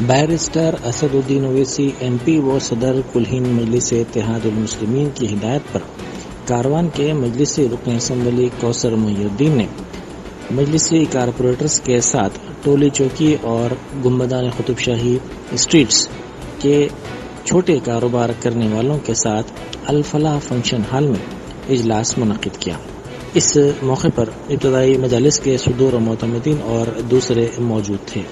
Barrister Asad الدین Owaisi M P و صدر کل ہند مجلس اتحاد المسلمین کی ہدایت پر کاروان کے مجلسی رکن اسمبلی کوثر محی الدین نے مجلسی کارپوریٹرز کے ساتھ ٹولی چوکی اور گنبدان قطب شاہی اسٹریٹس کے چھوٹے کاروبار کرنے والوں کے ساتھ الفلاح فنکشن ہال میں اجلاس منعقد کیا۔ اس موقع پر ابتدائی مجالس کے صدور و معتمدین اور دوسرے موجود تھے۔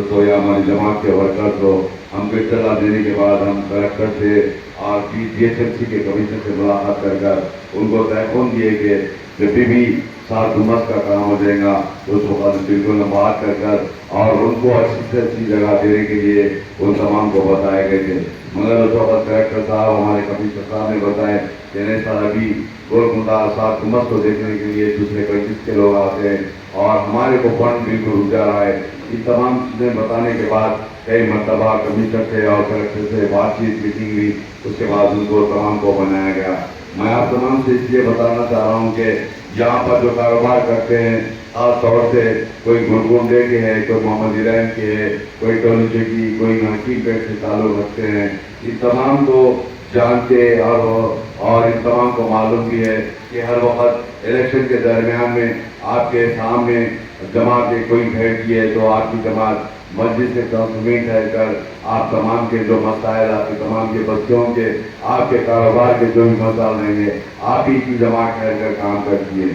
تو یا ہماری جماعت کے ورکر تو ہم کو اطلاع دینے کے بعد ہم کلکٹر سے اور جی ایچ ایم سی کے کمشنر سے ملاقات کر ان کو تحفظ دیے کہ جب بھی سات گنبد کا کام ہو جائے گا اس وقت بالکل ہم بات کر اور ان کو اچھی سے اچھی جگہ دینے کے لیے ان تمام کو بتائے گئے تھے، مگر اس وقت کلکٹر صاحب ہمارے کمشنر صاحب نے بتایا کہ نہیں سر ابھی گولکنڈہ سات گنبد کو دیکھنے کے لیے دوسرے کنٹریز کے لوگ آتے ہیں اور ہمارے کو فنڈ بالکل رک جا رہا ہے۔ یہ تمام چیزیں بتانے کے بعد کئی مرتبہ کمشنر سے اور کلکٹر سے بات چیت میٹنگ ہوئی، اس کے بعد ان کو تمام کو بنایا گیا۔ میں آپ تمام سے اس لیے بتانا چاہ رہا ہوں کہ یہاں پر جو کاروبار کرتے ہیں خاص طور سے کوئی گولکنڈے کے ہے، کوئی محمد عرین کے ہے، کوئی ٹولی چوکی، کوئی حکیم پیٹ سے تعلق رکھتے ہیں، ان تمام کو جانتے اور ان تمام کو معلوم بھی ہے کہ ہر وقت الیکشن کے درمیان میں آپ کے سامنے جماعت کوئی بھیڑتی ہے تو آپ کی جماعت مسجد سے تنظیمیں ٹھہر کر آپ تمام کے جو مسائل، آپ کے تمام کے بچوں کے، آپ کے کاروبار کے جو بھی مسائل رہیں گے آپ ہی کی جماعت ٹھہر کر کام کرتی ہے۔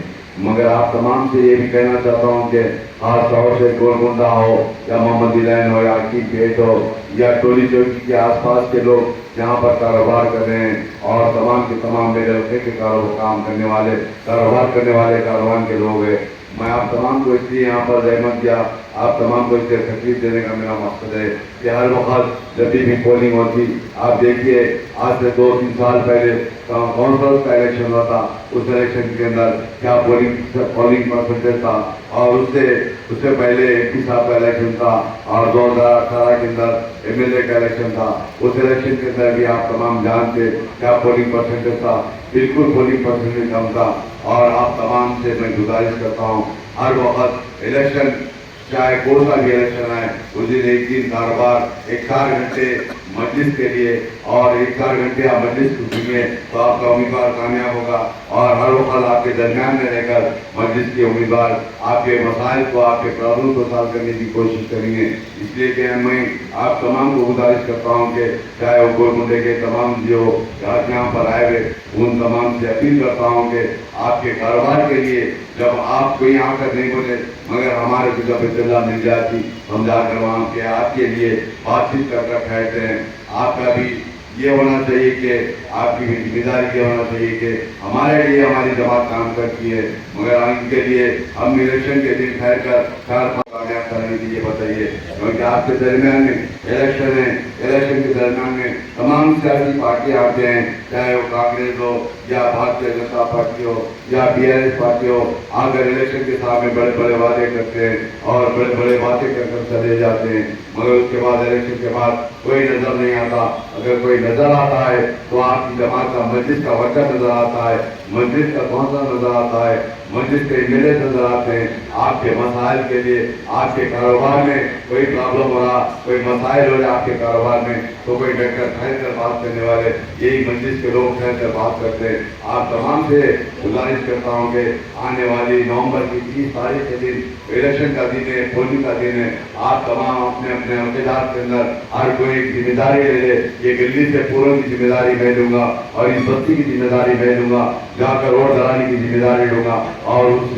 مگر آپ تمام سے یہ بھی کہنا چاہتا ہوں کہ خاص طور سے گولکنڈہ ہو یا محمد عرین ہو یا حکیم پیٹ ہو یا ٹولی چوکی کے آس پاس کے لوگ جہاں پر کاروبار کر رہے ہیں اور تمام کے تمام میرے علاقے کے کام کرنے والے، کاروبار کرنے والے کاروان کے لوگ ہیں، میں آپ تمام کو اس لیے یہاں پر رحمت دیا، آپ تمام کو اس سے تکلیف دینے کا میرا مقصد ہے کہ ہر وقت جب بھی پولنگ ہوتی، آپ دیکھیے آج سے 2-3 سال پہلے کونسل کا الیکشن ہوا تھا، اس الیکشن کے اندر کیا پولنگ پرسنٹیج تھا، اور اس سے پہلے ایم پی صاحب کا الیکشن تھا اور 2018 کے اندر ایم ایل اے کا الیکشن تھا، اس الیکشن کے اندر بھی آپ تمام جانتے کیا پولنگ پرسنٹیج تھا، بالکل پولنگ پرسنٹیج کم تھا۔ اور آپ تمام سے میں گزارش کرتا ہوں ہر وقت الیکشن چاہے کوئی سا بھی الیکشن ہے اس دن ایک دن کاروبار 4 گھنٹے مجلس کے لیے اور 4 گھنٹے آپ مجلس کو سنیے تو آپ کا امیدوار کامیاب ہوگا، اور ہر وقت آپ کے درمیان میں رہ کر مجلس کے امیدوار آپ کے مسائل کو، آپ کے پرابلم کو سالو کرنے کی کوشش کریں گے۔ اس لیے کہ میں آپ تمام کو گزارش کرتا ہوں کہ چاہے وہ گولکنڈے کے تمام جو یہاں پر آئے ہوئے ان تمام سے اپیل کرتا ہوں کہ آپ کے کاروبار کے لیے جب آپ کوئی آ کر نہیں بولے مگر ہمارے کو جب اطلاع مل جاتی ہم جا کر وہاں کے آپ کے لیے بات چیت کر ٹھہرتے ہیں۔ آپ کا بھی یہ ہونا چاہیے کہ آپ کی بھی ذمہ داری یہ ہونا چاہیے کہ ہمارے لیے ہماری جماعت کام کرتی ہے، مگر ان کے لیے ہم الیکشن کے دن ٹھہر کر کامیاب کرنے کے لیے بتائیے، کیونکہ آپ کے درمیان میں الیکشن ہے، الیکشن کے درمیان میں تمام سیاسی پارٹیاں آتے ہیں، چاہے وہ کانگریس ہو یا بھارتیہ جنتا پارٹی ہو یا بی آر ایس پارٹی ہو، آ کر الیکشن کے سامنے بڑے بڑے وعدے کرتے ہیں اور بڑے بڑے باتیں کر چلے جاتے ہیں، مگر اس کے بعد الیکشن کے بعد کوئی نظر نہیں آتا۔ اگر کوئی نظر آتا ہے تو آپ کی جماعت کا مجلس کا ورکر نظر آتا ہے، مجلس کا کونسلر نظر آتا ہے، مسجد کے ایم ایل اے نظر آتے ہیں، آپ کے مسائل کے لیے، آپ کے کاروبار میں کوئی پرابلم ہو رہا، کوئی مسائل ہو رہے آپ کے کاروبار میں تو کوئی ڈاکٹر ٹھہر کر بات کرنے والے یہی مجلس کے لوگ ٹھہر کر بات کرتے ہیں۔ آپ تمام سے گزارش کرتا ہوں کہ آنے والی نومبر کی 30 تاریخ کے دن الیکشن کا دن ہے، پولنگ کا دن ہے، آپ تمام اپنے اپنے عہدیدار کے اندر ہر کوئی ایک ذمہ داری لے لے، یہ گلی سے پورن کی ذمہ داری میں لوں گا اور اس بستی کی ذمہ داری میں لوں گا، جا کر روڈ ڈلانے کی ذمہ داری لوں گا اور اس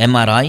MRI,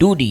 2D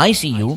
ICU